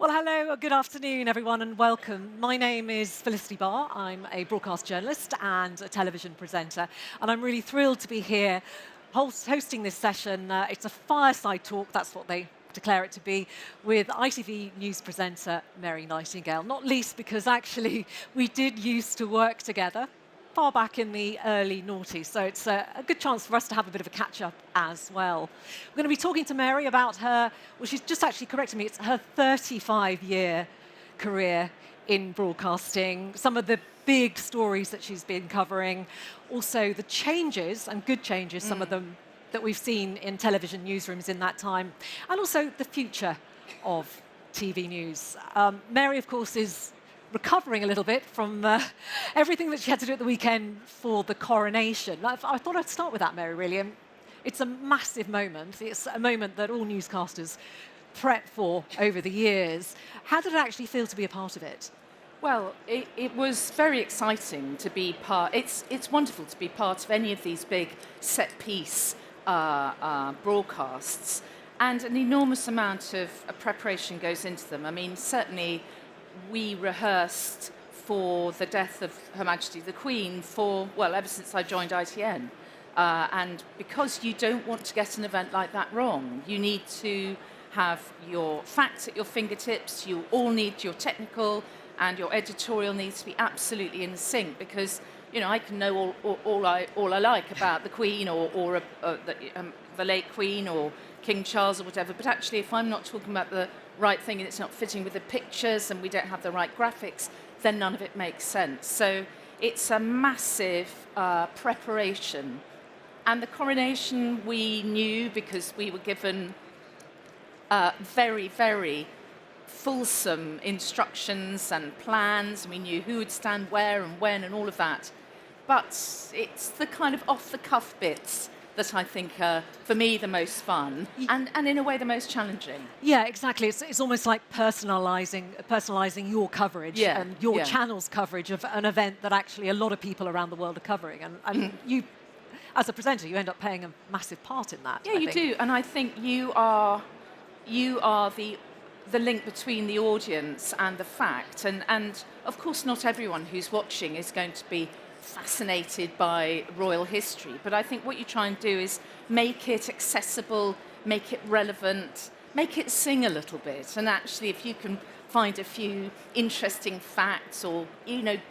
Well, hello, good afternoon, everyone, and welcome. My name is Felicity Barr. I'm a broadcast journalist and a television presenter, and I'm really thrilled to be here hosting this session. It's a fireside talk, that's what they declare it to be, with ITV News presenter Mary Nightingale, not least because actually we did used to work together far back in the early noughties, so it's a good chance for us to have a bit of a catch-up as well. We're going to be talking to Mary about well, she's just actually corrected me, it's her 35-year career in broadcasting, some of the big stories that she's been covering, also the changes, and good changes, some of them that we've seen in television newsrooms in that time, and also the future of TV news. Mary, of course, is recovering a little bit from everything that she had to do at the weekend for the coronation. I thought I'd start with that, Mary, really. It's a massive moment. It's a moment that all newscasters prep for over the years. How did it actually feel to be a part of it? Well, it was very exciting to be part. It's wonderful to be part of any of these big set-piece broadcasts, and an enormous amount of preparation goes into them. I mean, certainly we rehearsed for the death of Her Majesty the Queen ever since I joined ITN. And because you don't want to get an event like that wrong, you need to have your facts at your fingertips, you all need your technical and your editorial needs to be absolutely in sync, because I can know all I like about the Queen or the late Queen or King Charles or whatever, but actually if I'm not talking about the right thing and it's not fitting with the pictures and we don't have the right graphics, then none of it makes sense. So it's a massive preparation. And the coronation we knew because we were given very, very fulsome instructions and plans. We knew who would stand where and when and all of that. But it's the kind of off-the-cuff bits that I think are, for me, the most fun and in a way the most challenging. Yeah, exactly. It's almost like personalising your coverage and your channel's coverage of an event that actually a lot of people around the world are covering. And you, as a presenter, you end up playing a massive part in that. Yeah, you do. And I think you are the link between the audience and the fact. And of course, not everyone who's watching is going to be fascinated by royal history, but I think what you try and do is make it accessible, make it relevant, make it sing a little bit. And actually, if you can find a few interesting facts or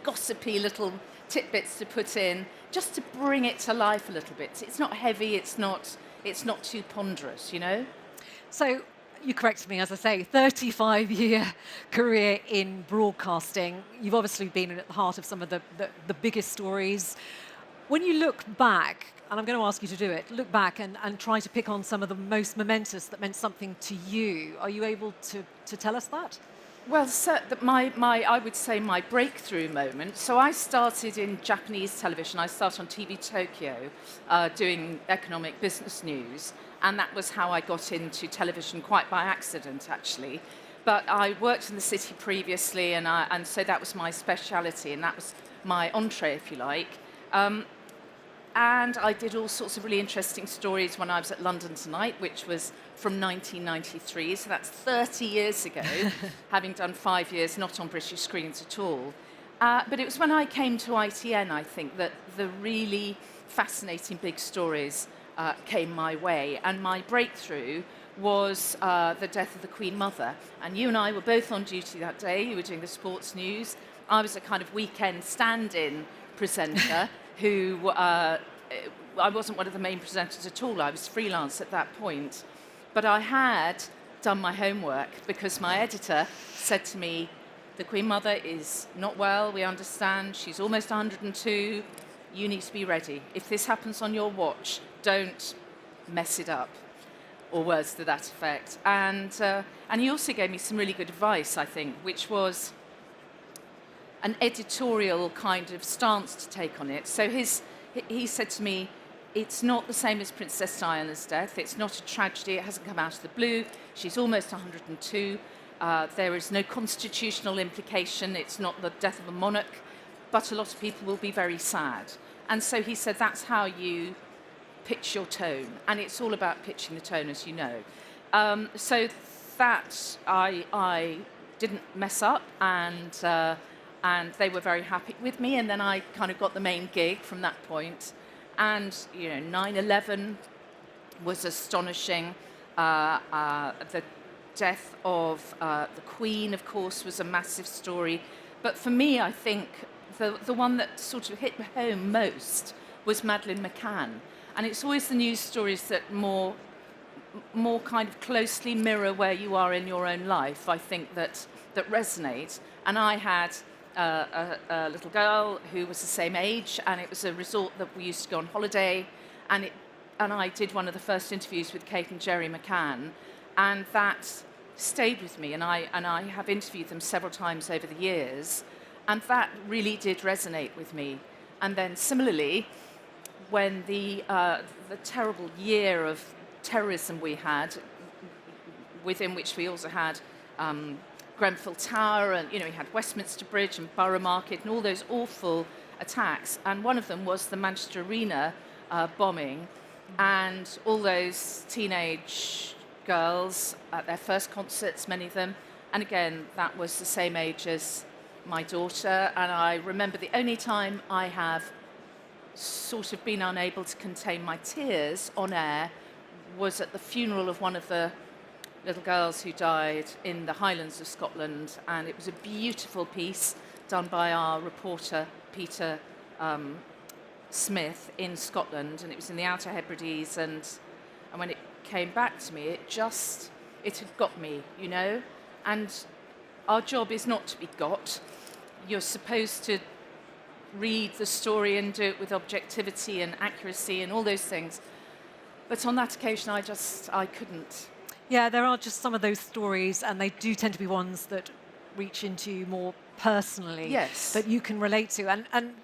gossipy little tidbits to put in, just to bring it to life a little bit. It's not heavy, it's not too ponderous. So you corrected me, as I say, 35-year career in broadcasting. You've obviously been at the heart of some of the biggest stories. When you look back, and I'm going to ask you to do it, look back and try to pick on some of the most momentous that meant something to you. Are you able to tell us that? Well, I would say my breakthrough moment. So I started in Japanese television. I started on TV Tokyo doing economic business news. And that was how I got into television, quite by accident, actually. But I worked in the city previously, and so that was my speciality, and that was my entree, if you like. And I did all sorts of really interesting stories when I was at London Tonight, which was from 1993, so that's 30 years ago, having done 5 years not on British screens at all. But it was when I came to ITN, I think, that the really fascinating big stories came my way, and my breakthrough was the death of the Queen Mother. And you and I were both on duty that day. You were doing the sports news. I was a kind of weekend stand-in presenter who I wasn't one of the main presenters at all. I was freelance at that point. But I had done my homework because my editor said to me, the Queen Mother is not well, we understand. She's almost 102. You need to be ready. If this happens on your watch, don't mess it up, or words to that effect. And he also gave me some really good advice, I think, which was an editorial kind of stance to take on it. So he said to me, it's not the same as Princess Diana's death. It's not a tragedy. It hasn't come out of the blue. She's almost 102. There is no constitutional implication. It's not the death of a monarch. But a lot of people will be very sad. And so he said, that's how you pitch your tone. And it's all about pitching the tone, as you know. So that I didn't mess up, and they were very happy with me. And then I kind of got the main gig from that point. And 9/11 was astonishing. The death of the Queen, of course, was a massive story. But for me, I think the one that sort of hit home most was Madeleine McCann. And it's always the news stories that more kind of closely mirror where you are in your own life, I think, that resonate. And I had a little girl who was the same age, and it was a resort that we used to go on holiday, and I did one of the first interviews with Kate and Jerry McCann, and that stayed with me, and I have interviewed them several times over the years, and that really did resonate with me. And then similarly, when the terrible year of terrorism we had, within which we also had Grenfell Tower, and we had Westminster Bridge and Borough Market and all those awful attacks, and one of them was the Manchester Arena bombing, and all those teenage girls at their first concerts, many of them, and again, that was the same age as my daughter. And I remember the only time I have sort of been unable to contain my tears on air was at the funeral of one of the little girls who died in the Highlands of Scotland, and it was a beautiful piece done by our reporter Peter Smith in Scotland, and it was in the Outer Hebrides, and when it came back to me, it had got me, and our job is not to be got. You're supposed to read the story and do it with objectivity and accuracy and all those things, but on that occasion I couldn't. Yeah, there are just some of those stories, and they do tend to be ones that reach into you more personally, Yes. that you can relate to. And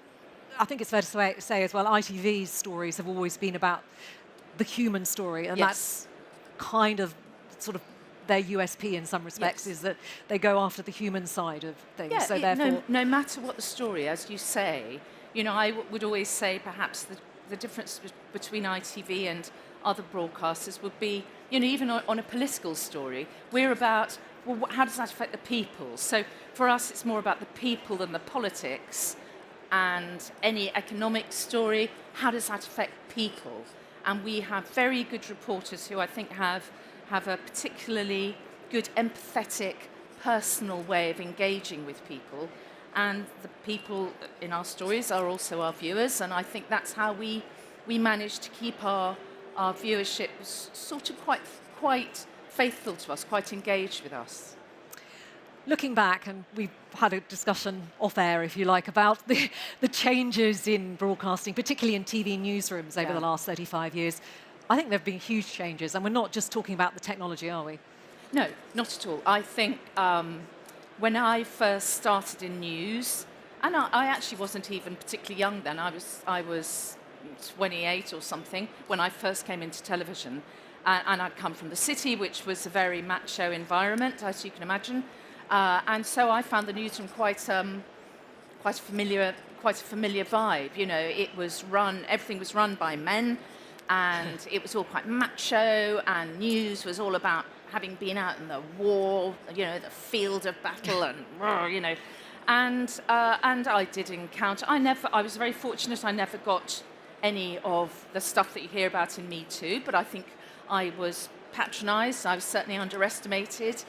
I think it's fair to say as well, ITV's stories have always been about the human story, and Yes. that's kind of sort of their USP in some respects, Yes. is that they go after the human side of things. Yeah, So therefore, no matter what the story, as you say, I would always say perhaps the difference between ITV and other broadcasters would be, even on a political story, we're about, well, how does that affect the people? So for us, it's more about the people than the politics. And any economic story, how does that affect people? And we have very good reporters who I think have a particularly good, empathetic, personal way of engaging with people. And the people in our stories are also our viewers, and I think that's how we manage to keep our viewership sort of quite faithful to us, quite engaged with us. looking back, and we've had a discussion off air, if you like, about the changes in broadcasting, particularly in TV newsrooms over the last 35 years. I think there have been huge changes, and we're not just talking about the technology, are we? No, not at all. I think when I first started in news, and I actually wasn't even particularly young then, I was 28 or something when I first came into television, and I'd come from the city, which was a very macho environment, as you can imagine, and so I found the newsroom quite a familiar vibe. Everything was run by men, and it was all quite macho, and news was all about having been out in the war, the field of battle, and I did encounter. I was very fortunate. I never got any of the stuff that you hear about in Me Too, but I think I was patronised. I was certainly underestimated.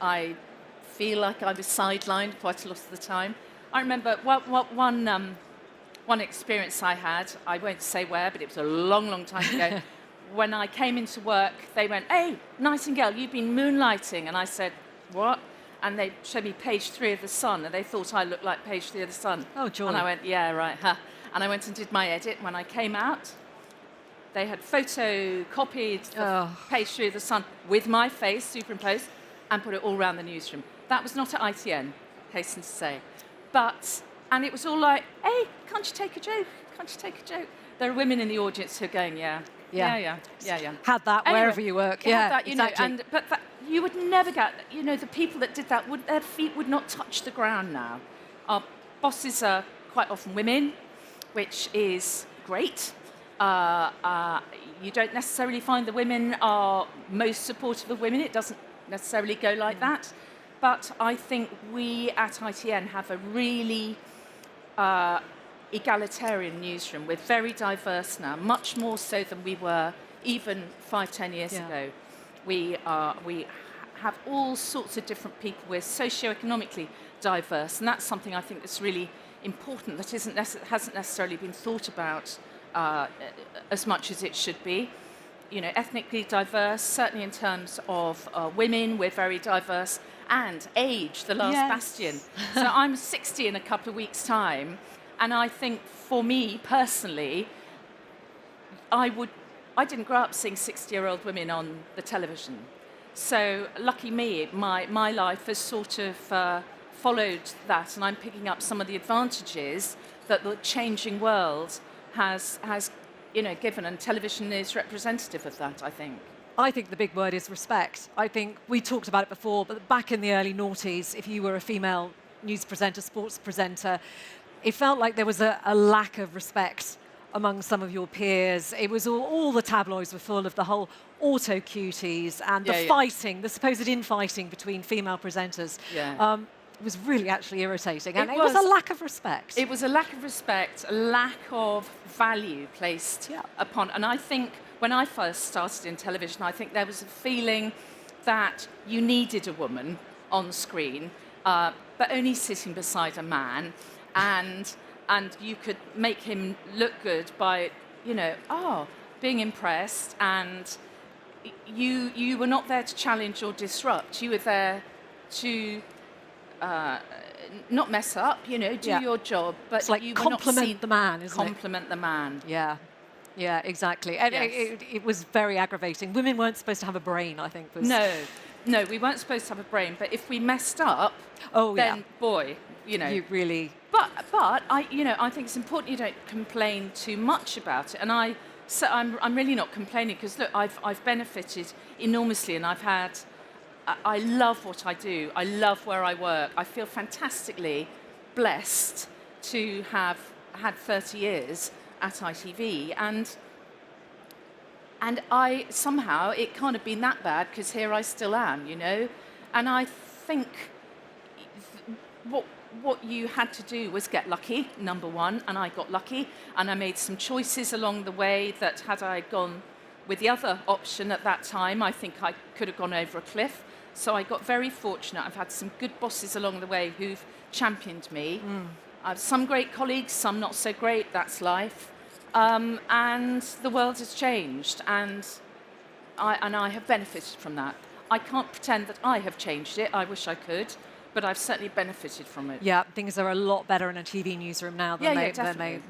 I feel like I was sidelined quite a lot of the time. I remember one experience I had. I won't say where, but it was a long, long time ago. When I came into work, they went, "Hey, Nightingale, you've been moonlighting." And I said, "What?" And they showed me page 3 of The Sun, and they thought I looked like page 3 of The Sun. Oh, joy. And I went, "Yeah, right, huh." And I went and did my edit. When I came out, they had photocopied page 3 of The Sun with my face superimposed and put it all around the newsroom. That was not at ITN, hasten to say. And it was all like, "Hey, can't you take a joke? Can't you take a joke?" There are women in the audience who are going, yeah. Had that Anyway, wherever you work. had that, exactly. But you would never get, the people that did that, their feet would not touch the ground now. Our bosses are quite often women, which is great. You don't necessarily find the women are most supportive of women. It doesn't necessarily go like that. but I think we at ITN have a really egalitarian newsroom. We're very diverse now, much more so than we were even 5-10 years Yeah. ago. We have all sorts of different people. We're socioeconomically diverse, and that's something I think that's really important that hasn't necessarily been thought about as much as it should be. You know, ethnically diverse, certainly in terms of women, we're very diverse, and age, the last Yes. bastion. So I'm 60 in a couple of weeks' time, and I think for me personally, I didn't grow up seeing 60-year-old women on the television. So lucky me, my life has sort of followed that, and I'm picking up some of the advantages that the changing world has given, and television is representative of that, I think. I think the big word is respect. I think we talked about it before, but back in the early noughties, if you were a female news presenter, sports presenter, it felt like there was a lack of respect among some of your peers. It was all the tabloids were full of the whole auto cuties and the fighting, the supposed infighting between female presenters. Yeah. It was really actually irritating, and it was was a lack of respect. It was a lack of respect, a lack of value placed upon. And I think when I first started in television, I think there was a feeling that you needed a woman on screen, but only sitting beside a man, and you could make him look good by, being impressed, and you were not there to challenge or disrupt. You were there to not mess up, do your job, but it's like you were not compliment the man, isn't it? Compliment the man. Yeah, exactly. And Yes. it was very aggravating. Women weren't supposed to have a brain, I think. No, we weren't supposed to have a brain, but if we messed up, then boy, You really... But I think it's important you don't complain too much about it. And I'm really not complaining, because look, I've benefited enormously, and I love what I do. I love where I work. I feel fantastically blessed to have had 30 years at ITV, and I somehow it can't have been that bad, because here I still am, And I think what you had to do was get lucky, number one, and I got lucky, and I made some choices along the way that, had I gone with the other option at that time, I think I could have gone over a cliff. So I got very fortunate. I've had some good bosses along the way who've championed me. I have some great colleagues, some not so great, that's life. And the world has changed, and I have benefited from that. I can't pretend that I have changed it. I wish I could, but I've certainly benefited from it. Yeah, things are a lot better in a TV newsroom now than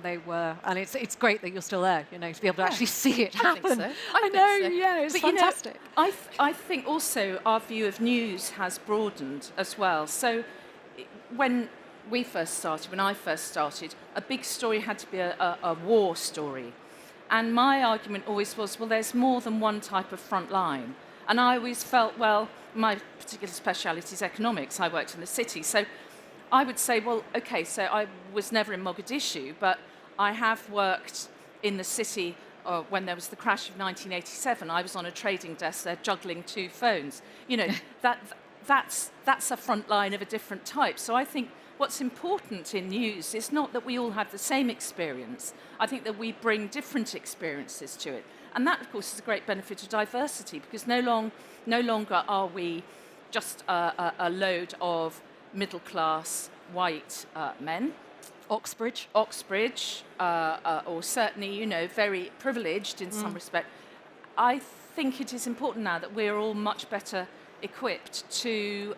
they were. And it's great that you're still there, to be able to actually see it happen. I think so. I know, yeah, it's fantastic. I think also our view of news has broadened as well. So when I first started, a big story had to be a war story. And my argument always was, well, there's more than one type of front line. And I always felt, well, my particular speciality is economics. I worked in the city. So I would say, well, okay, so I was never in Mogadishu, but I have worked in the city when there was the crash of 1987. I was on a trading desk there juggling two phones. That's a front line of a different type. So I think what's important in news is not that we all have the same experience. I think that we bring different experiences to it. And that, of course, is a great benefit of diversity, because no longer are we just a load of middle-class white men. Oxbridge, or certainly, very privileged in some respect. I think it is important now that we're all much better equipped to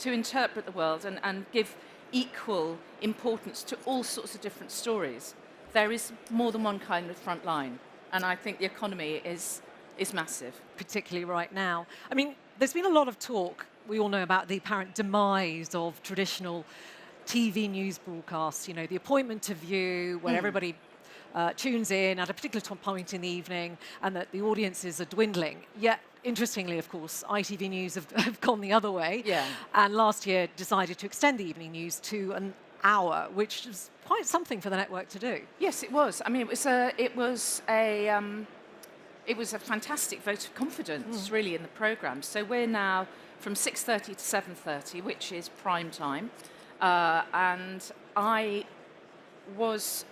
interpret the world and give equal importance to all sorts of different stories. There is more than one kind of front line, and I think the economy is massive. Particularly right now. I mean, there's been a lot of talk, we all know, about the apparent demise of traditional TV news broadcasts, the appointment to view, where everybody tunes in at a particular point in the evening, and that the audiences are dwindling. Yet, interestingly, of course, ITV News have gone the other way, and last year decided to extend the evening news to an hour, which is quite something for the network to do. Yes, it was. I mean, it was it was a fantastic vote of confidence, really, in the programme. So we're now from 6:30 to 7:30, which is prime time. And I was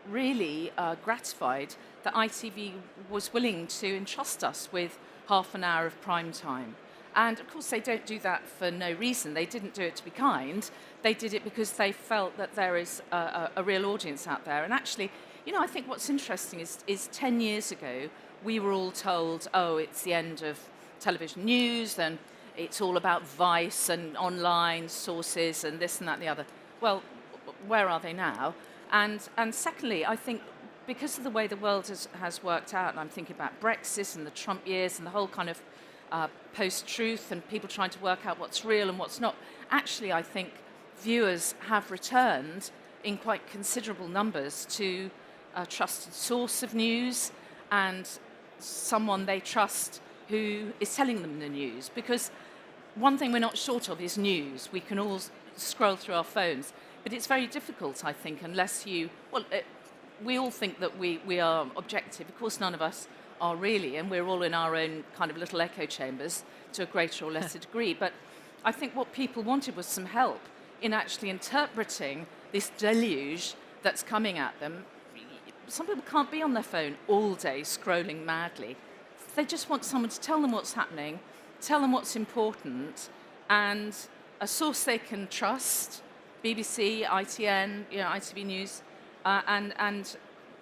really gratified that ITV was willing to entrust us with half an hour of prime time. And of course, they don't do that for no reason. They didn't do it to be kind. They did it because they felt that there is a real audience out there. And actually, I think what's interesting is 10 years ago, we were all told, oh, it's the end of television news and it's all about Vice and online sources and this and that and the other. Well, where are they now? And secondly, I think because of the way the world has worked out, and I'm thinking about Brexit and the Trump years and the whole kind of post-truth and people trying to work out what's real and what's not, actually I think viewers have returned in quite considerable numbers to a trusted source of news and someone they trust who is telling them the news. Because one thing we're not short of is news. We can all scroll through our phones, but it's very difficult, I think, unless we all think that we are objective. Of course, none of us are really, and we're all in our own kind of little echo chambers to a greater or lesser degree. But I think what people wanted was some help in actually interpreting this deluge that's coming at them. Some people can't be on their phone all day scrolling madly. They just want someone to tell them what's happening, tell them what's important, and a source they can trust, BBC, ITN, ITV News, and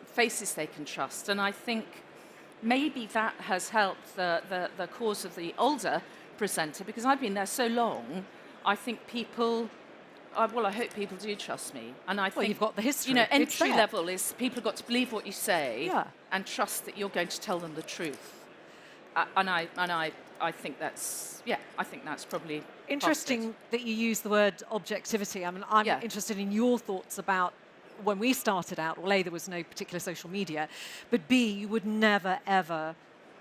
faces they can trust. And I think maybe that has helped the cause of the older presenter, because I've been there so long. I think people, I hope people do trust me. And I think you've got the history. Entry level is people have got to believe what you say, Yeah. and trust that you're going to tell them the truth. And I think that's probably Interesting that you use the word objectivity. I mean, I'm Yeah. interested in your thoughts about when we started out. Well, A, there was no particular social media, but B, you would never, ever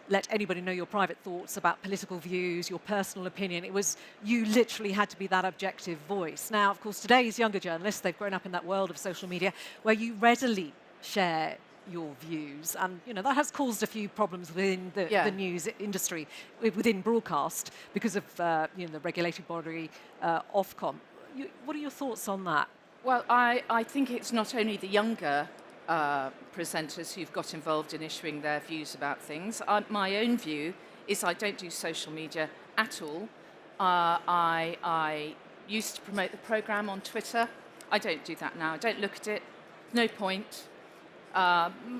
let anybody know your private thoughts about political views, your personal opinion. It was, you literally had to be that objective voice. Now, of course, today's younger journalists, they've grown up in that world of social media where you readily share your views, and that has caused a few problems within the news industry, within broadcast, because of the regulatory body Ofcom. What are your thoughts on that? Well, I think it's not only the younger presenters who've got involved in issuing their views about things. My own view is I don't do social media at all. I used to promote the programme on Twitter. I don't do that now. I don't look at it. No point.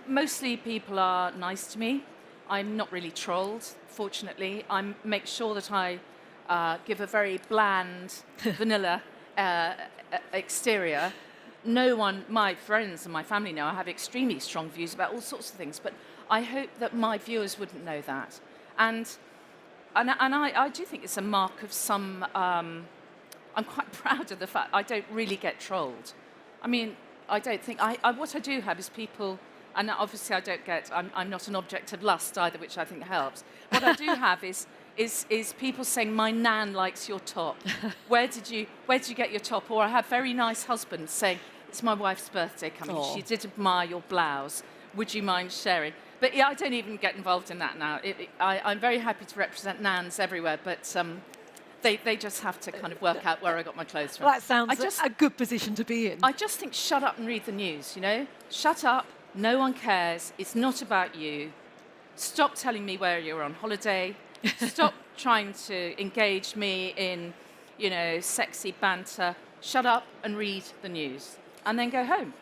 Mostly people are nice to me. I'm not really trolled, fortunately. I make sure that I give a very bland, vanilla exterior. No one, my friends and my family know I have extremely strong views about all sorts of things, but I hope that my viewers wouldn't know that. And I do think it's a mark of some, I'm quite proud of the fact I don't really get trolled. I mean, I don't think, what I do have is people, and obviously I don't get, I'm not an object of lust either, which I think helps. What I do have is people saying, my nan likes your top. Where did you get your top? Or I have very nice husbands saying, it's my wife's birthday coming. Aww. She did admire your blouse. Would you mind sharing? But yeah, I don't even get involved in that now. I'm very happy to represent nans everywhere, but they just have to kind of work out where I got my clothes from. Well, that sounds a good position to be in. I just think shut up and read the news, Shut up, no one cares, it's not about you. Stop telling me where you're on holiday. Stop trying to engage me in, sexy banter. Shut up and read the news. And then go home.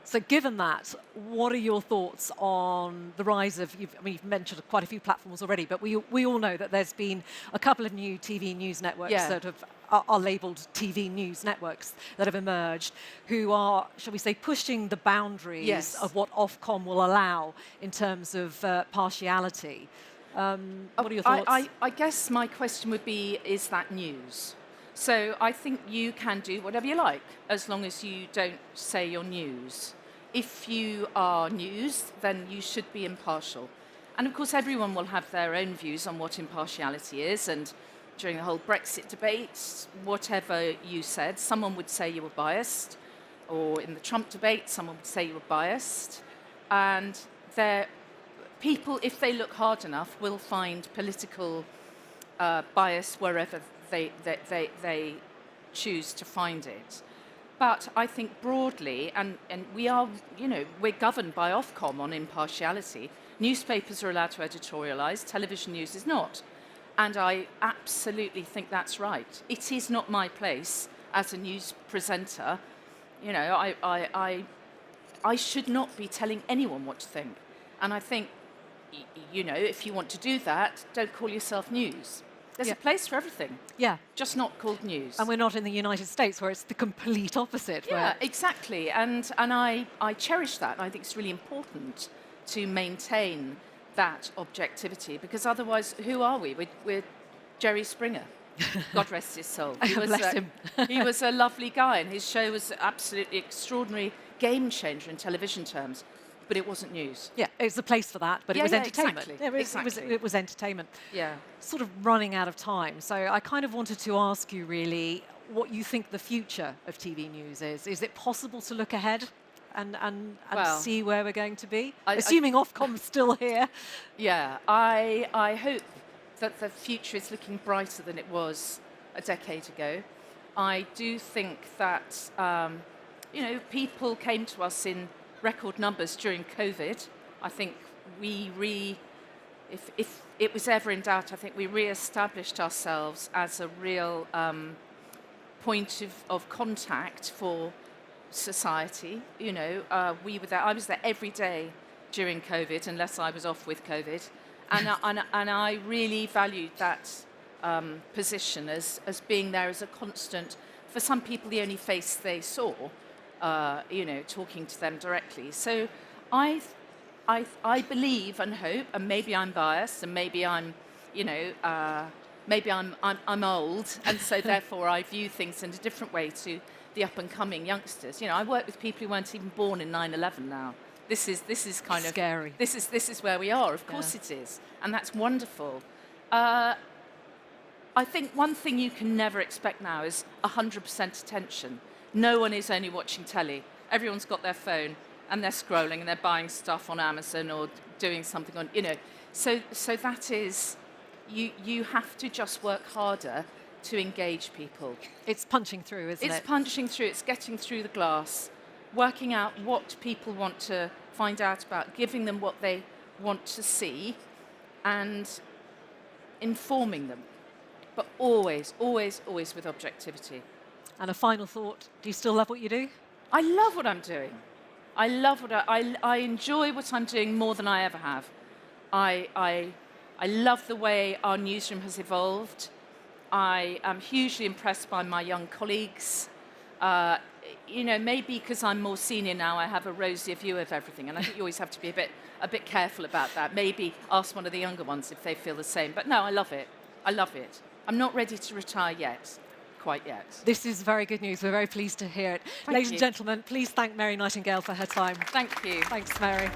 So given that, what are your thoughts on the rise of, you've mentioned quite a few platforms already, but we all know that there's been a couple of new TV news networks that are labelled TV news networks that have emerged, who are, shall we say, pushing the boundaries of what Ofcom will allow in terms of partiality. What are your thoughts? I guess my question would be, is that news? So I think you can do whatever you like, as long as you don't say you're news. If you are news, then you should be impartial. And of course, everyone will have their own views on what impartiality is. And during the whole Brexit debate, whatever you said, someone would say you were biased. Or in the Trump debate, someone would say you were biased. And people, if they look hard enough, will find political bias wherever they choose to find it. But I think broadly, and we are, we're governed by Ofcom on impartiality. Newspapers are allowed to editorialise, television news is not. And I absolutely think that's right. It is not my place as a news presenter. I should not be telling anyone what to think. And I think, if you want to do that, don't call yourself news. There's a place for everything. Yeah. Just not called news. And we're not in the United States where it's the complete opposite. Yeah, exactly. And I cherish that. I think it's really important to maintain that objectivity, because otherwise, who are we? We're Jerry Springer. God rest his soul. Bless him. He was a lovely guy, and his show was absolutely extraordinary game changer in television terms. But it wasn't news. Yeah, it's a place for that, but it was entertainment. Exactly. It was entertainment. Yeah. Sort of running out of time, so I kind of wanted to ask you really what you think the future of TV news is. Is it possible to look ahead and see where we're going to be? Assuming Ofcom's still here. Yeah, I hope that the future is looking brighter than it was a decade ago. I do think that, people came to us in record numbers during COVID. I think if it was ever in doubt, I think we re-established ourselves as a real point of contact for society. We were there. I was there every day during COVID, unless I was off with COVID, and I really valued that position as being there as a constant. For some people, the only face they saw. Talking to them directly. So I believe and hope, and maybe I'm biased, and maybe I'm, maybe I'm old, and so therefore I view things in a different way to the up and coming youngsters. I work with people who weren't even born in 9/11 now. This is kind of scary. This is where we are. Of course it is, and that's wonderful. I think one thing you can never expect now is 100% attention. No one is only watching telly. Everyone's got their phone and they're scrolling and they're buying stuff on Amazon or doing something on, So that is, you have to just work harder to engage people. It's punching through, isn't it? It's punching through. It's getting through the glass, working out what people want to find out about, giving them what they want to see, and informing them. But always, always, always with objectivity. And a final thought, do you still love what you do? I love what I'm doing. I love what I enjoy what I'm doing more than I ever have. I love the way our newsroom has evolved. I am hugely impressed by my young colleagues. Maybe because I'm more senior now, I have a rosier view of everything, and I think you always have to be a bit careful about that. Maybe ask one of the younger ones if they feel the same. But no, I love it. I love it. I'm not ready to retire yet. Quite yet. This is very good news. We're very pleased to hear it. Ladies and gentlemen, please thank Mary Nightingale for her time. Thank you. Thanks, Mary.